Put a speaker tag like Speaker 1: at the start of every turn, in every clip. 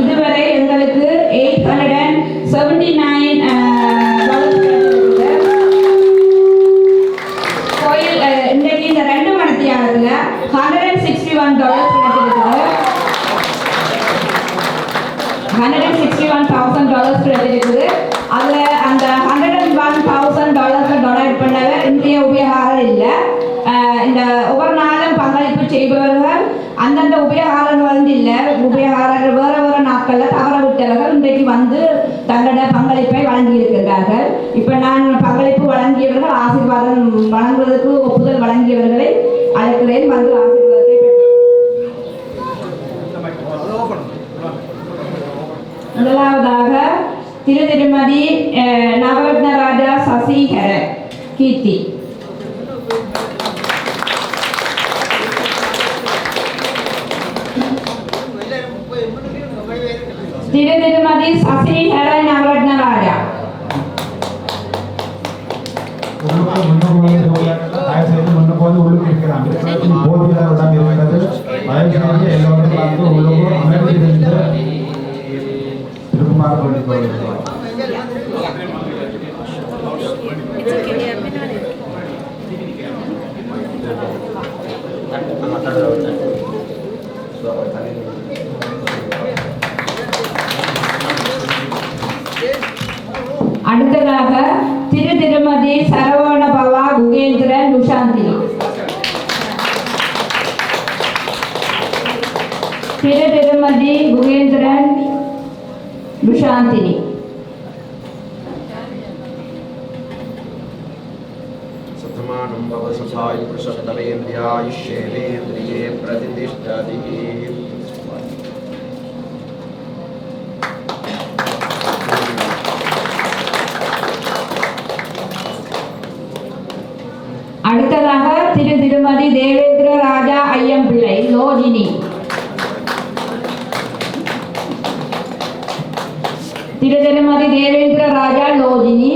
Speaker 1: இதுவரை எங்களுக்கு 879 கோயில் இன்றைக்கு இந்த 2 மணித்தியாலத்தில் $161 கிடைச்சிருக்குது. $161,000 கிடைச்சிருக்குது. அதில் அந்த $101,000 டொனேட் பண்ணவர் இந்திய உபயோகாரர் இல்லை. இந்த ஒவ்வொரு நாளும் பங்களிப்பு செய்பவர்கள் அந்தந்த உபயோகாரர் வந்து இல்லை, உபயோகாரர் வேறு வேறு நாட்களில் தவற விட்டவர்கள் இன்றைக்கு வந்து தங்களோட பங்களிப்பை வழங்கியிருக்கின்றார்கள். இப்போ நான் பங்களிப்பு வழங்கியவர்கள் ஆசீர்வாதம் வழங்குவதற்கு ஒப்புதல் வழங்கியவர்களை அழைக்கிறேன். வந்து ஆசீர்வாதத்தை முதலாவதாக திருமதி நவரத்ன ராஜா சசிகர கீர்த்தி. திருமதி சசிகர நவரத்ன ராஜா. அடுத்ததாக திருமதி சரவண பவா குகேந்திரன் லுஷாந்தினி. திருமதி குகேந்திரன் லுஷாந்தினி.
Speaker 2: சதமானம் பவசசாய பிரசத்தவேந்தியாயுஷ்யேவேந்திரியே பிரதிஷ்டதி.
Speaker 1: அடுத்ததாக திருமதி தேவேந்திர ராஜா ஐயம்பிள்ளை லோஜினி. திருமதி தேவேந்திர ராஜா லோஜினி.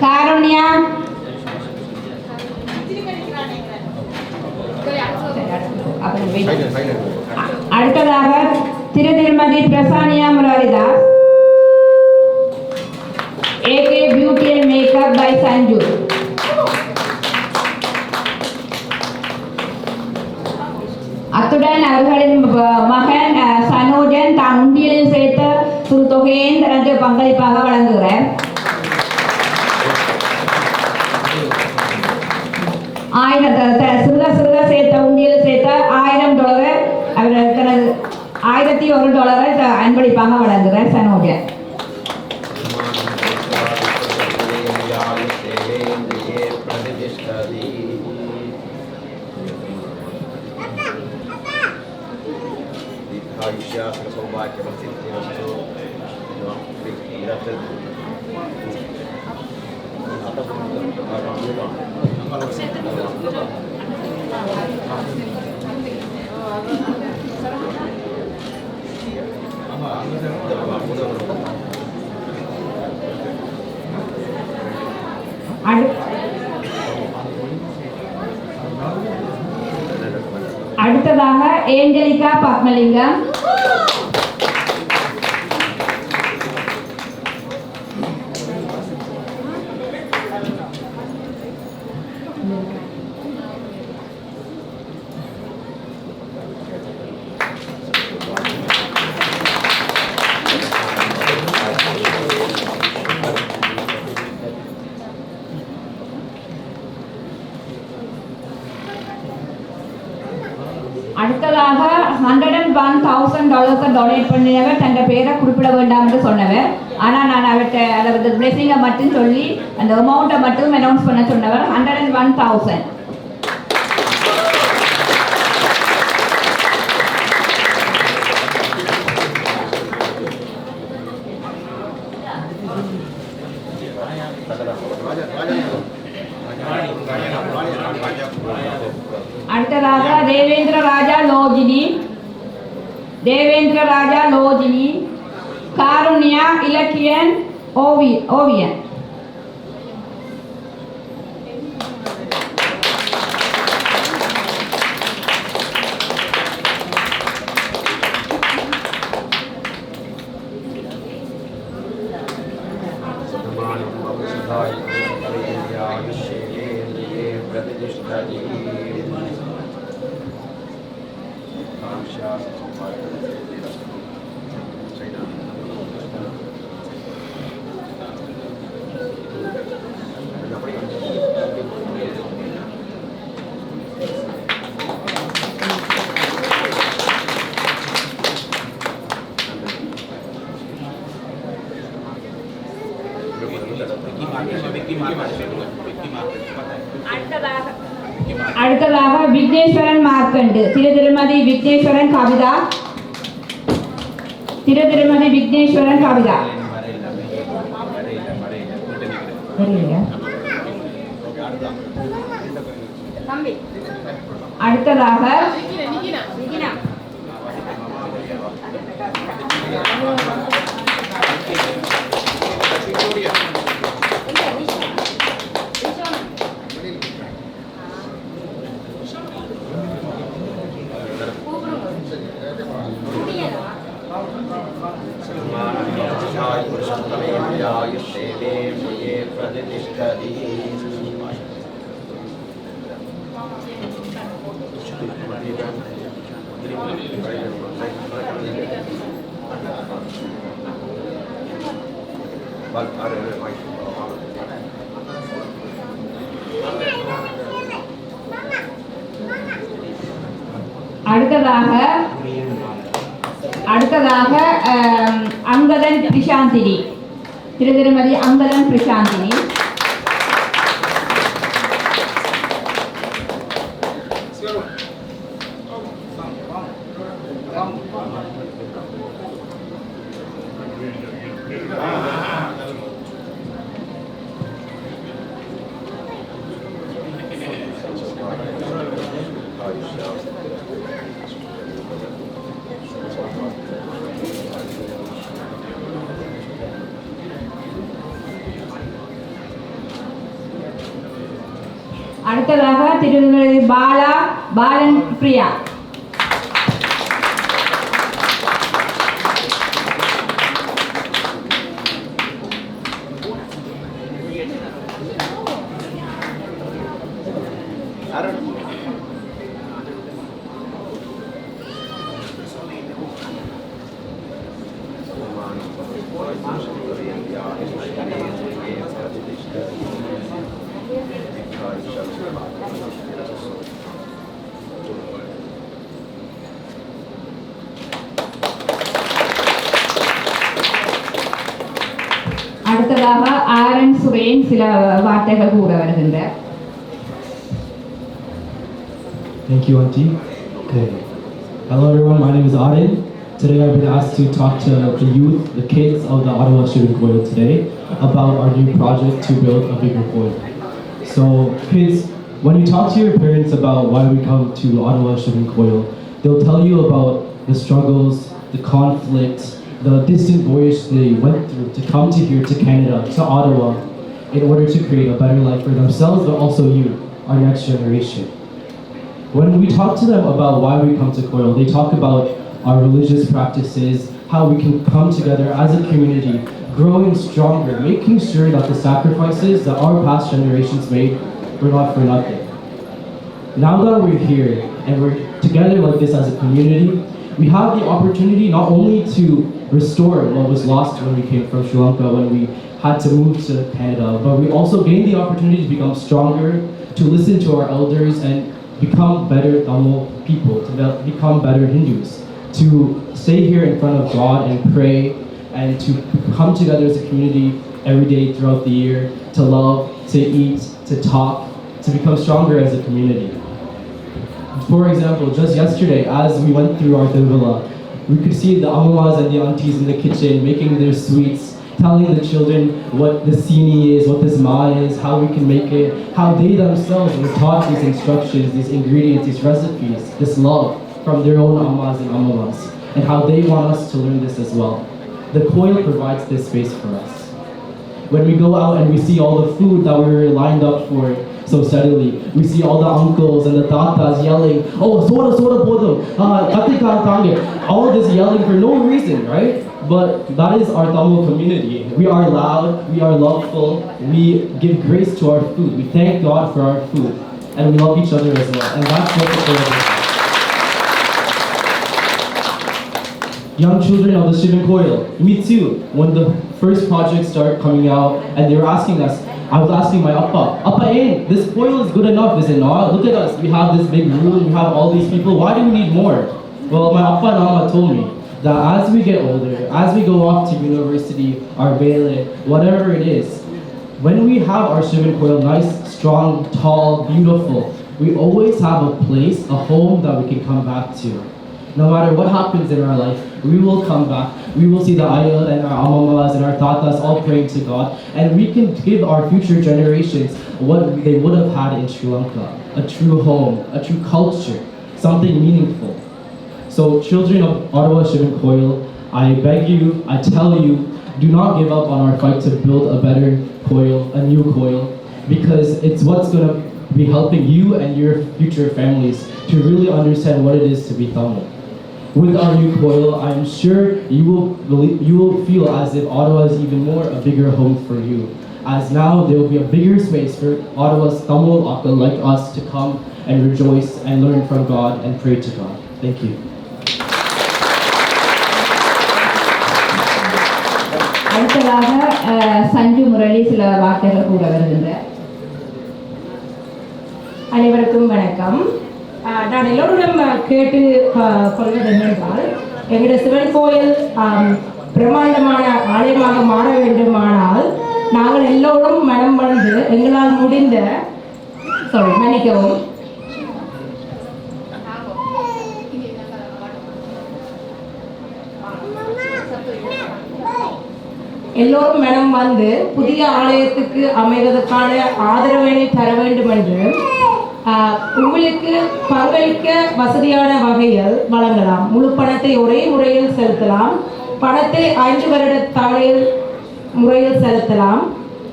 Speaker 1: காருண்யா. அடுத்ததாக திருமதி பிரசானியா முராரிதாஸ். AK Beauty and Makeup by Sanju. அத்துடன் அவர்களின் மகன் சனோஜன் தான் உண்டியலில் சேர்த்த சிறு தொகையையும் தனது பங்களிப்பாக வழங்குகிறார். 1000 சிறுக சேர்த்த உண்டியல் சேர்த்த $1000 அவர் தனது $1001 அன்பளிப்பாக வழங்குகிறார் சனோஜன். அடுத்ததாக ஏஞ்சலிகா பத்மலிங்கம். அடுத்ததாக $101,000 டொனேட் பண்ணினவர் தன் பேரை குறிப்பிட வேண்டாம் என்று சொன்னவர். ஆனால் நான் அவர்கிட்ட அதாவது பிளெஸிங்கை மட்டும் சொல்லி அந்த அமௌண்ட்டை மட்டும் அனௌன்ஸ் பண்ண சொன்னவர். 101,000. அடுத்ததாக தேவேந்திர ராஜா லோஜினி. காருண்யா இலக்கியன் ஓவியன். அடுத்ததாக விக்னேஸ்வரன் மார்க்கண்டு. திருமதி விக்னேஸ்வரன் கவிதா. திருமதி விக்னேஸ்வரன் கவிதா. அடுத்ததாக அடுத்ததாக அங்கதன் பிரசாந்தினி. திருமதி அங்கதன் பிரசாந்தினி. அடுத்ததாக திருமதி பாலன் பிரியா. அடுத்ததாக ஆரன் சுரேன் சில வார்த்தைகள் கூற வருகின்றார்.
Speaker 3: Thank you, Auntie. Okay. Hello, everyone. My name is Arin. Today, I've been asked to talk to the youth, the kids of the Ottawa Student Coil today about our new project to build a bigger coil. So, kids, when you talk to your parents about why we come to Ottawa Student Coil, they'll tell you about the struggles, the conflict, the distant voyage they went through to come to here, to Canada, to Ottawa, in order to create a better life for themselves, but also you, our next generation. When we talk to them about why we come to COIL, they talk about our religious practices, how we can come together as a community, growing stronger, making sure that the sacrifices that our past generations made were not for nothing. Now that we're here and we're together like this as a community, we have the opportunity not only to restore what was lost when we came from Sri Lanka, when we had to move to Canada, but we also gain the opportunity to become stronger, to listen to our elders and become better Tamil people, to become better Hindus, to stay here in front of God and pray, and to come together as a community every day throughout the year, to love, to eat, to talk, to become stronger as a community. For example, just yesterday, as we went through our Tiruvilla, we could see the amamas and the aunties in the kitchen making their sweets, telling the children what the sini is, what this ma is, how we can make it, how they themselves were taught these instructions, these ingredients, these recipes, this love from their own ammas and amamas, and how they want us to learn this as well. the coil provides this space for us. When we go out and we see all the food that we were lined up for so steadily, we see all the uncles and the tatas yelling, oh, soda bodum, katika tange, all this yelling for no reason, right? But that is our Tamil community. We are loud, we are loveful, we give grace to our food, we thank God for our food, and we love each other as well. And that's what the coil is. Young children of the Shivan Coil, me too. When the first projects started coming out and they were asking us, I was asking my Appa, this coil is good enough, is it not? Look at us, we have this big room, we have all these people, why do we need more? Well, my Appa and Amma told me that as we get older, as we go off to university, our vele, whatever it is, when we have our Shivan Coil nice, strong, tall, beautiful, we always have a place, a home that we can come back to. No matter what happens in our life, we will come back. We will see the ayah and our amamas and our tatas all praying to God, and we can give our future generations what they would have had in Sri Lanka, a true home, a true culture, something meaningful. So children of Ottawa Shivan Coil, I beg you, I tell you, do not give up on our fight to build a better coil, a new coil, because it's what's going to be helping you and your future families to really understand what it is to be Tamil. With our new coil, I'm sure you will feel as if Ottawa is even more a bigger home for you. As now there will be a bigger space for Ottawa's Tamil Akka like us to come and rejoice and learn from God and pray to God. Thank you.
Speaker 1: அடுத்ததாக சஞ்சு முரளி சில வார்த்தைகள் கூற வருகின்றார். அனைவருக்கும் வணக்கம். நான் எல்லோருடன் கேட்டு கொள்வது என்னென்றால், எங்களுடைய சிவன் கோயில் பிரம்மாண்டமான ஆலயமாக மாற வேண்டுமானால் நாங்கள் எல்லோரும் மனம் வந்து எங்களால் முடிந்த மன்னிக்கவும் எல்லோரும் மனம் வந்து புதிய ஆலயத்துக்கு அமைவதற்கான ஆதரவினை தர வேண்டும் என்று உங்களுக்கு பங்களிக்க வசதியான வகையில் வழங்கலாம். முழு பணத்தை ஒரே முறையில் செலுத்தலாம். பணத்தை 5 வருட தவணையில் முறையில் செலுத்தலாம்.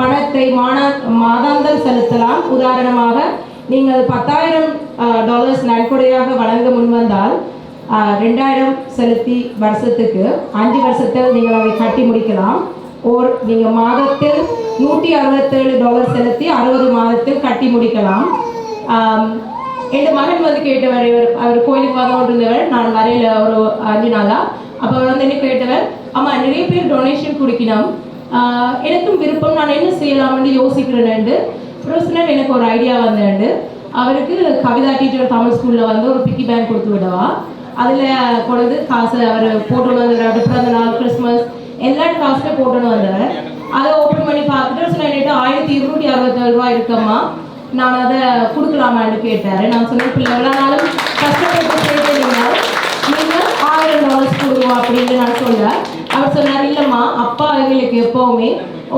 Speaker 1: பணத்தை மாதாந்தம் செலுத்தலாம். உதாரணமாக நீங்கள் $10,000 நன்கொடையாக வழங்க முன்வந்தால் 2,000 செலுத்தி வருஷத்துக்கு 5 வருஷத்தில் நீங்கள் அதை கட்டி முடிக்கலாம். ஓர் நீங்கள் மாதத்தில் $167 செலுத்தி 60 மாதத்தில் கட்டி முடிக்கலாம். என் மகன் வந்து கேட்டவர், அவர் கோயிலுக்கு வந்து கொண்டிருந்தவர், நான் வரையில் ஒரு 5 நாளாக. அப்போ அவர் வந்து என்ன கேட்டவர், அம்மா நிறைய பேர் டொனேஷன் கொடுக்கணும், எனக்கும் விருப்பம், நான் என்ன செய்யலாம்னு யோசிக்கிறேன்னு. பிரொஃபஷனல் எனக்கு ஒரு ஐடியா வந்தேன். அவருக்கு கவிதா டீச்சர் தமிழ் ஸ்கூலில் வந்து ஒரு பிக்கி பேங்க் கொடுத்து விடவா, அதில் கொண்டு காசு அவர் போட்டுன்னு வந்தவர், பிறந்த நாள், கிறிஸ்மஸ் எல்லா காசுமே போட்டுன்னு வந்தவர். அதை ஓப்பன் பண்ணி பார்த்துட்டு சொன்னிட்டு $1,267 இருக்கம்மா, நான் அதை கொடுக்கலாமான்னு கேட்டார். நான் சொன்ன பிள்ளை எவ்வளோ நாளும் கஷ்டப்பட்டு சேர்த்துருந்தீங்க, நீங்கள் $1,000 கொடுங்க அப்படின்னு நான் சொல்ல. அவர் சொன்னார், இல்லைம்மா அப்பா எங்களுக்கு எப்போவுமே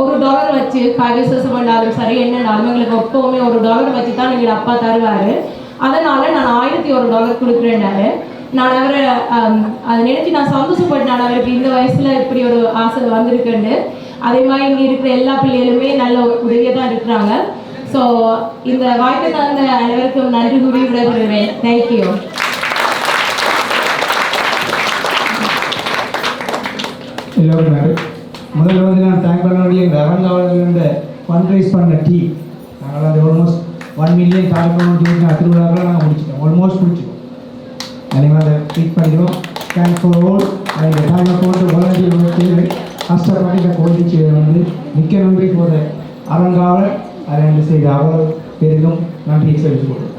Speaker 1: $1 வச்சு விசேஷம் பண்ணாலும் சரி என்னன்னாலும் எங்களுக்கு எப்போவுமே $1 வச்சு தான் எங்கள் அப்பா தருவார், அதனால் நான் $1,001 கொடுக்குறேன்னாரு. நான் அவரை அதை நினைச்சு நான் சந்தோஷப்பட்டேன். அவருக்கு இந்த வயசில் இப்படி ஒரு ஆசை வந்திருக்குன்னு. அதே மாதிரி இங்கே இருக்கிற எல்லா பிள்ளைகளுமே நல்ல உதவியாக தான் இருக்கிறாங்க. ஸோ இந்த வாய்ப்பை தந்த அனைவருக்கும் நன்றி கூறி விடைபெறுவேன். தேங்க்யூ.
Speaker 4: எல்லோரும் முதல்ல வந்து நான் தேங்க் பண்ண வேண்டிய இந்த அரங்காவலர்கள ஃபண்ட் ரைஸ் பண்ண டீம். நாங்கள் அது ஆல்மோஸ்ட் 1 மில்லியன் டார்கெட் திருவிழாக்களை நாங்கள் முடிச்சிட்டோம், ஆல்மோஸ்ட் முடிச்சிட்டோம். அதே மாதிரி அதை ட்ரீட் பண்ணிடுவோம். தேங்க் ஃபார் ஆல் அந்த டைமை போட்டு வாலண்டியர் கஷ்டப்பட்டு இந்த கோரிக்கை செய்வது வந்து மிக்க நன்றி போகிற அரங்காவலர் அதை செய்த அவ்வளோ பேருக்கும் நன்றியை செலுத்திக் கொள்வோம்.